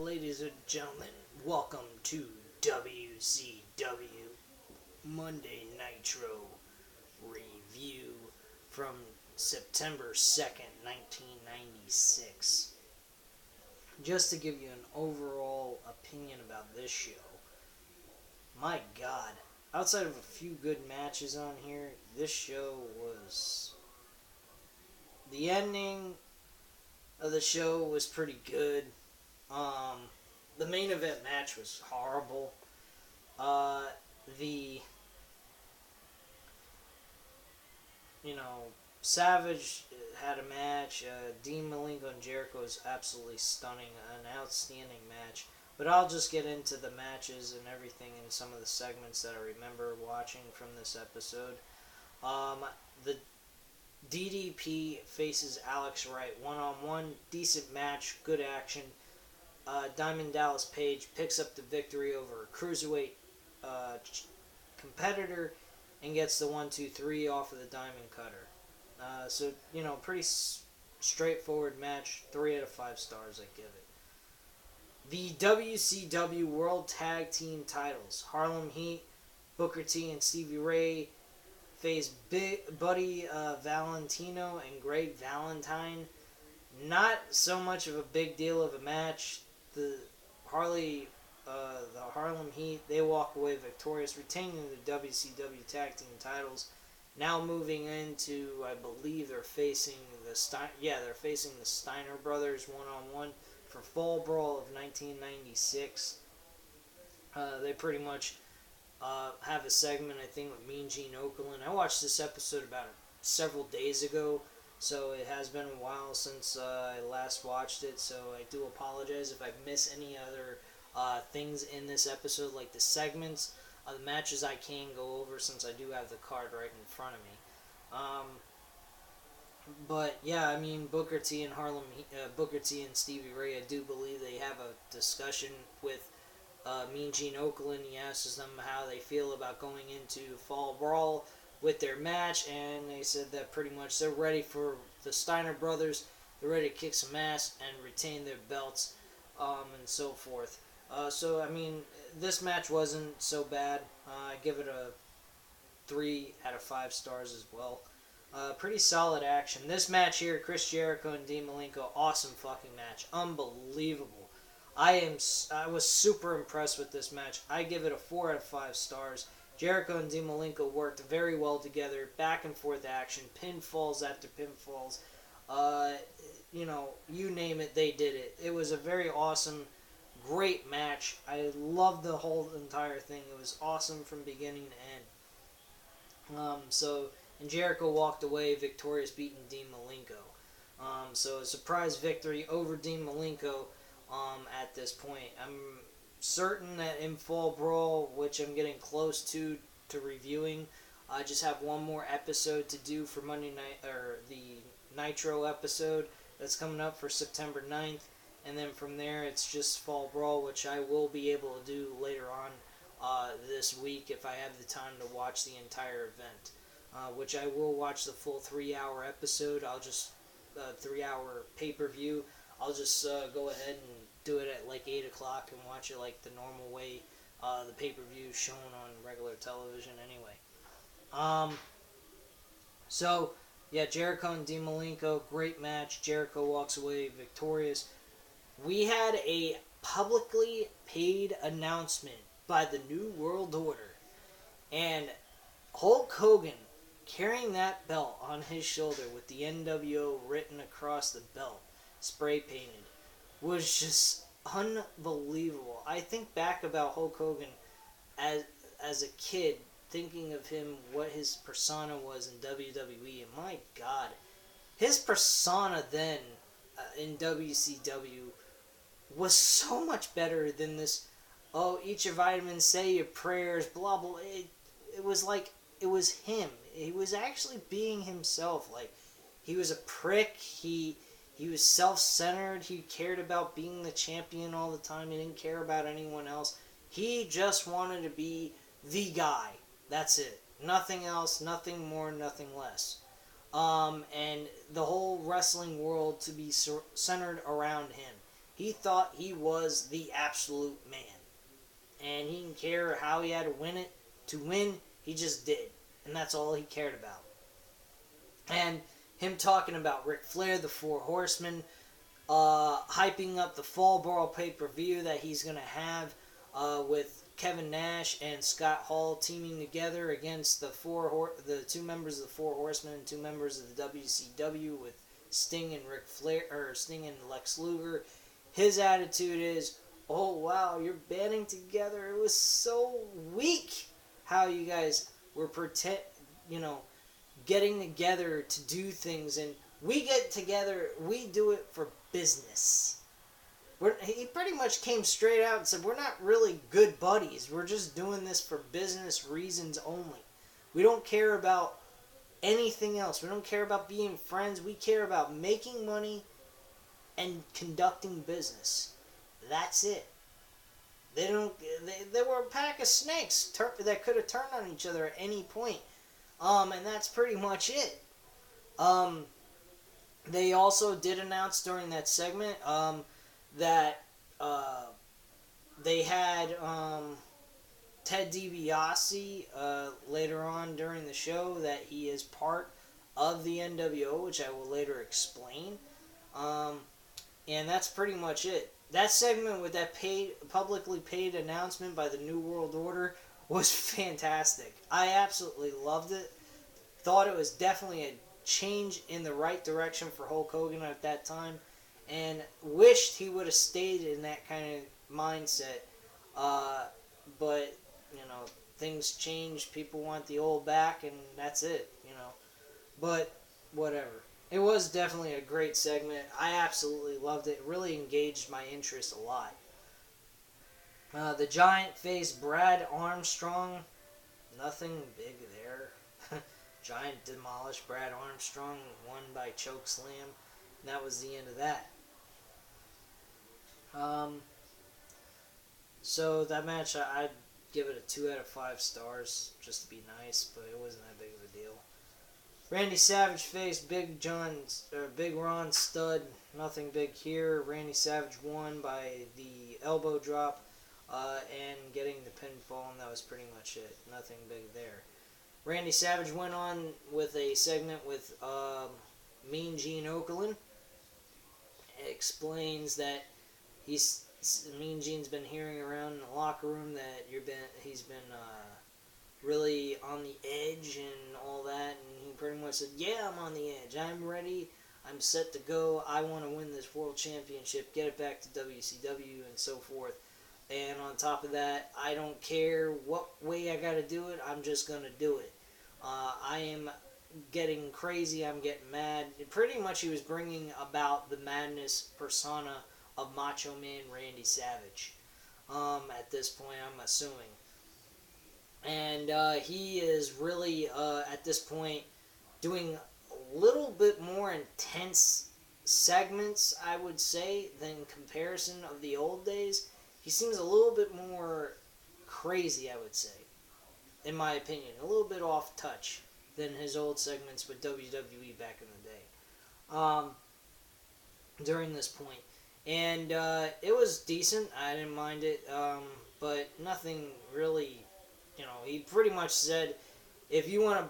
Ladies and gentlemen, welcome to WCW Monday Nitro Review from September 2nd, 1996. Just to give you an overall opinion about this show, my god, outside of a few good matches on here, this show was... The ending of the show was pretty good. The main event match was horrible. Uh, the, you know, Savage had a match. Dean Malenko and Jericho is absolutely stunning. An outstanding match. But I'll just get into the matches and everything in some of the segments that I remember watching from this episode. The DDP faces Alex Wright one-on-one. Decent match. Good action. Diamond Dallas Page picks up the victory over a cruiserweight competitor and gets the 1-2-3 off of the Diamond Cutter. So, pretty straightforward match. 3 out of 5 stars I give it. The WCW World Tag Team titles. Harlem Heat, Booker T and Stevie Ray face Buddy Valentino and Greg Valentine. Not so much of a big deal of a match. The Harlem Heat, they walk away victorious, retaining the WCW Tag Team titles. Now moving into, I believe they're facing the Steiner Brothers one-on-one for Fall Brawl of 1996. They pretty much have a segment, I think, with Mean Gene Okerlund. I watched this episode about several days ago. So it has been a while since I last watched it, so I do apologize if I miss any other things in this episode, like the segments, the matches I can go over since I do have the card right in front of me. But yeah, I mean Booker T and Stevie Ray, I do believe they have a discussion with Mean Gene Okerlund. He asks them how they feel about going into Fall Brawl with their match, and they said that pretty much they're ready for the Steiner Brothers. They're ready to kick some ass and retain their belts, and so forth. So, I mean, this match wasn't so bad. I give it a 3 out of 5 stars as well. Pretty solid action. This match here, Chris Jericho and Dean Malenko, awesome fucking match. Unbelievable. I was super impressed with this match. I give it a 4 out of 5 stars. Jericho and Dean Malenko worked very well together, back and forth action, pinfalls after pinfalls. You name it, they did it. It was a very awesome, great match. I loved the whole entire thing. It was awesome from beginning to end. And Jericho walked away victorious, beating Dean Malenko. So a surprise victory over Dean Malenko at this point. I'm certain that in Fall Brawl, which I'm getting close to reviewing, I just have one more episode to do for Monday night, or the Nitro episode that's coming up for September 9th, and then from there it's just Fall Brawl, which I will be able to do later on this week if I have the time to watch the entire event, which I will watch the full 3-hour episode. I'll just 3-hour pay-per-view. I'll just go ahead and do it at like 8 o'clock and watch it like the normal way the pay-per-view is shown on regular television anyway. So, yeah, Jericho and Dean Malenko, great match. Jericho walks away victorious. We had a publicly paid announcement by the New World Order. And Hulk Hogan carrying that belt on his shoulder with the NWO written across the belt, spray painted, was just unbelievable. I think back about Hulk Hogan as a kid, thinking of him, what his persona was in WWE, and my god, his persona then in WCW was so much better than this, eat your vitamins, say your prayers, blah blah. It was like, it was him. He was actually being himself. Like, he was a prick, he was self-centered, he cared about being the champion all the time, he didn't care about anyone else. He just wanted to be the guy. That's it. Nothing else, nothing more, nothing less. And the whole wrestling world to be centered around him. He thought he was the absolute man. And he didn't care how he had to win it. To win, he just did. And that's all he cared about. And him talking about Ric Flair, the Four Horsemen, hyping up the Fall Brawl pay-per-view that he's going to have with Kevin Nash and Scott Hall teaming together against the two members of the Four Horsemen and two members of the WCW with Sting and Ric Flair, or Sting and Lex Luger. His attitude is, oh wow, you're banding together. It was so weak how you guys were getting together to do things, and we get together, we do it for business. He pretty much came straight out and said, we're not really good buddies. We're just doing this for business reasons only. We don't care about anything else. We don't care about being friends. We care about making money and conducting business. That's it. They were a pack of snakes that could have turned on each other at any point. And that's pretty much it. They also did announce during that segment that they had Ted DiBiase later on during the show, that he is part of the NWO, which I will later explain. And that's pretty much it. That segment with that publicly paid announcement by the New World Order was fantastic. I absolutely loved it. Thought it was definitely a change in the right direction for Hulk Hogan at that time, and wished he would have stayed in that kind of mindset. But, things change. People want the old back, and that's it, But, whatever. It was definitely a great segment. I absolutely loved it. It really engaged my interest a lot. The Giant faced Brad Armstrong. Nothing big there. Giant demolished Brad Armstrong, won by chokeslam. And that was the end of that. So that match, I'd give it a 2 out of 5 stars, just to be nice, but it wasn't that big of a deal. Randy Savage faced Big Ron Studd. Nothing big here. Randy Savage won by the elbow drop and getting the pinfall, and that was pretty much it. Nothing big there. Randy Savage went on with a segment with Mean Gene Okerlund. It explains that Mean Gene's been hearing around in the locker room that he's been really on the edge and all that, and he pretty much said, yeah, I'm on the edge. I'm ready. I'm set to go. I want to win this world championship, get it back to WCW, and so forth. And on top of that, I don't care what way I got to do it. I'm just going to do it. I am getting crazy. I'm getting mad. And pretty much he was bringing about the madness persona of Macho Man Randy Savage at this point, I'm assuming. And he is really, at this point, doing a little bit more intense segments, I would say, than comparison of the old days. He seems a little bit more crazy, I would say, in my opinion. A little bit off touch than his old segments with WWE back in the day. During this point. And it was decent. I didn't mind it. But nothing really, he pretty much said, if you want to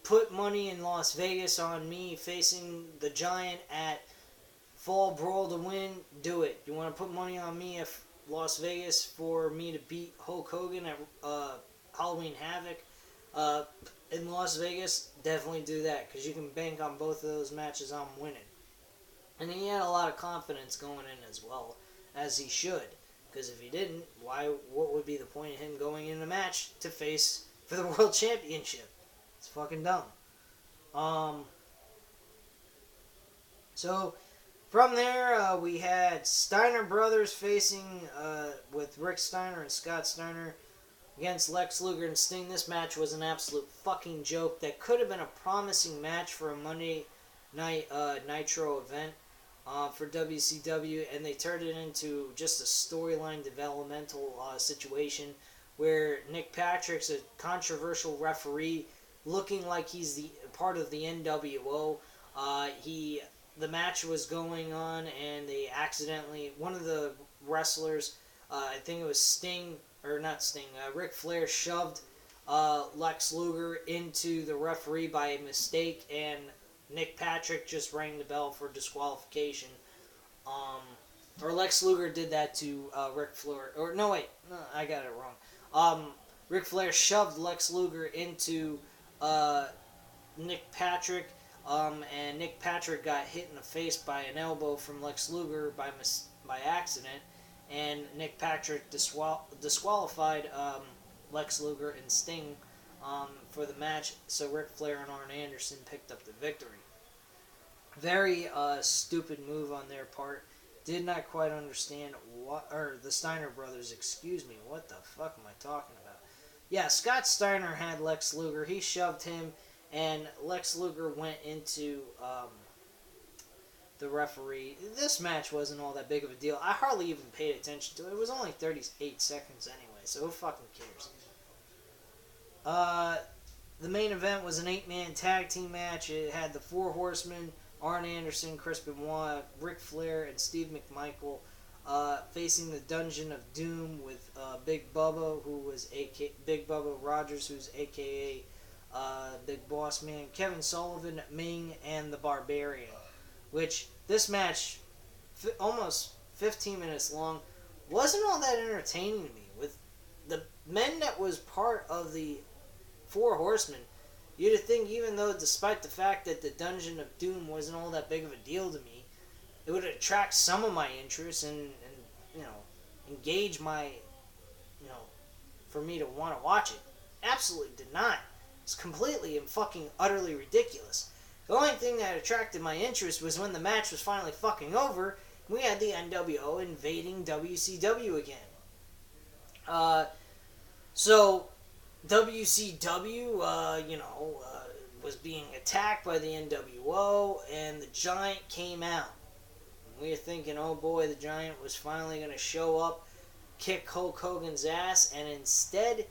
put money in Las Vegas on me facing the Giant at Fall Brawl to win, do it. You want to put money on me at Las Vegas for me to beat Hulk Hogan at Halloween Havoc in Las Vegas, definitely do that, because you can bank on both of those matches I'm winning. And he had a lot of confidence going in as well, as he should. Because if he didn't, what would be the point of him going in a match to face for the World Championship? It's fucking dumb. So, from there, we had Steiner Brothers facing with Rick Steiner and Scott Steiner against Lex Luger and Sting. This match was an absolute fucking joke. That could have been a promising match for a Monday night Nitro event for WCW, and they turned it into just a storyline developmental situation where Nick Patrick's a controversial referee looking like he's the part of the NWO. He the match was going on, and they accidentally, one of the wrestlers, I think it was Sting, or not Sting, Ric Flair shoved Lex Luger into the referee by mistake, and Nick Patrick just rang the bell for disqualification. Or Lex Luger did that to Ric Flair. Or no, wait, no, I got it wrong. Ric Flair shoved Lex Luger into Nick Patrick, and Nick Patrick got hit in the face by an elbow from Lex Luger by accident, and Nick Patrick disqualified Lex Luger and Sting for the match, so Ric Flair and Arn Anderson picked up the victory. Very stupid move on their part. Did not quite understand or the Steiner brothers, excuse me, what the fuck am I talking about? Yeah, Scott Steiner had Lex Luger. He shoved him, and Lex Luger went into the referee. This match wasn't all that big of a deal. I hardly even paid attention to it. It was only 38 seconds anyway, so who fucking cares? The main event was an 8-man tag team match. It had the Four Horsemen, Arn Anderson, Chris Benoit, Ric Flair, and Steve McMichael facing the Dungeon of Doom with Big Bubba, who was Big Bubba Rogers, who's a.k.a. Big Boss Man, Kevin Sullivan, Ming, and the Barbarian. Which, this match, almost 15 minutes long, wasn't all that entertaining to me. With the men that was part of the Four Horsemen, you'd think, even though despite the fact that the Dungeon of Doom wasn't all that big of a deal to me, it would attract some of my interest and you know, engage my, you know, for me to want to watch it. Absolutely did not. It's completely and fucking utterly ridiculous. The only thing that attracted my interest was when the match was finally fucking over, we had the NWO invading WCW again. So WCW, was being attacked by the NWO, and the Giant came out. And we were thinking, oh boy, the Giant was finally going to show up, kick Hulk Hogan's ass, and instead,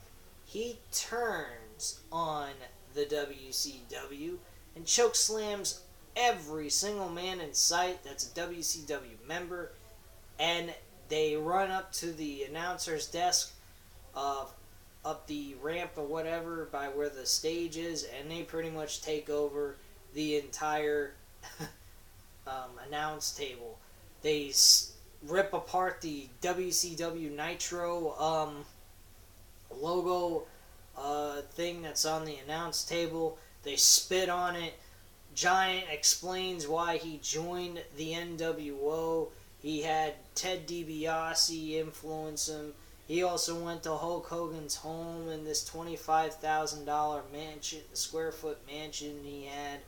he turns on the WCW and chokeslams every single man in sight that's a WCW member, and they run up to the announcer's desk up the ramp or whatever by where the stage is, and they pretty much take over the entire announce table. They rip apart the WCW Nitro logo thing that's on the announce table. They spit on it. Giant explains why he joined the NWO. He had Ted DiBiase influence him. He also went to Hulk Hogan's home in this $25,000 mansion, square foot mansion he had.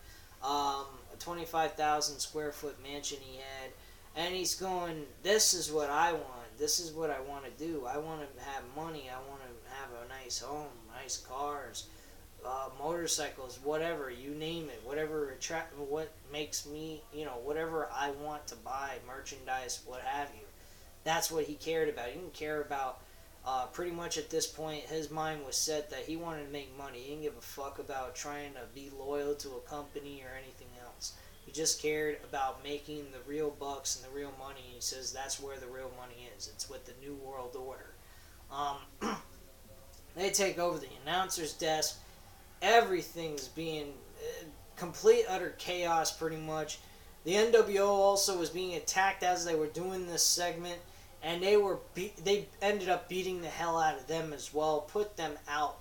A 25,000 square foot mansion he had. And he's going, this is what I want. This is what I want to do. I want to have money. I want to have a nice home, nice cars, motorcycles, whatever, you name it. What makes me, whatever I want to buy, merchandise, what have you. That's what he cared about. He didn't care about, pretty much at this point, his mind was set that he wanted to make money. He didn't give a fuck about trying to be loyal to a company or anything else. He just cared about making the real bucks and the real money. He says that's where the real money is. It's with the New World Order. They take over the announcer's desk. Everything's being complete, utter chaos, pretty much. The NWO also was being attacked as they were doing this segment, and they ended up beating the hell out of them as well, put them out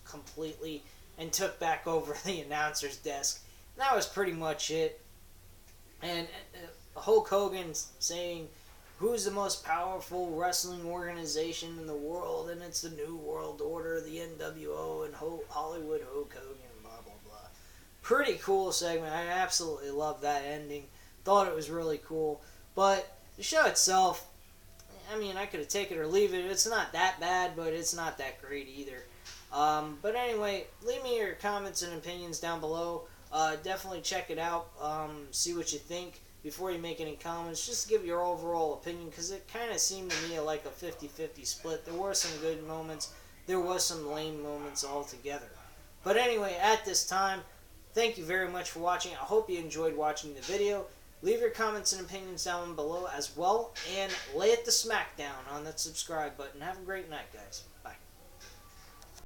completely, and took back over the announcer's desk. And that was pretty much it. And Hulk Hogan saying, who's the most powerful wrestling organization in the world? And it's the New World Order, the NWO, and Hollywood Hulk Hogan, blah, blah, blah. Pretty cool segment. I absolutely loved that ending. Thought it was really cool. But the show itself, I mean, I could have taken it or leave it. It's not that bad, but it's not that great either. But anyway, leave me your comments and opinions down below. Definitely check it out. See what you think before you make any comments. Just give your overall opinion, because it kind of seemed to me like a 50-50 split. There were some good moments. There was some lame moments altogether. But anyway, at this time, thank you very much for watching. I hope you enjoyed watching the video. Leave your comments and opinions down below as well, and lay it the smack down on that subscribe button. Have a great night, guys. Bye.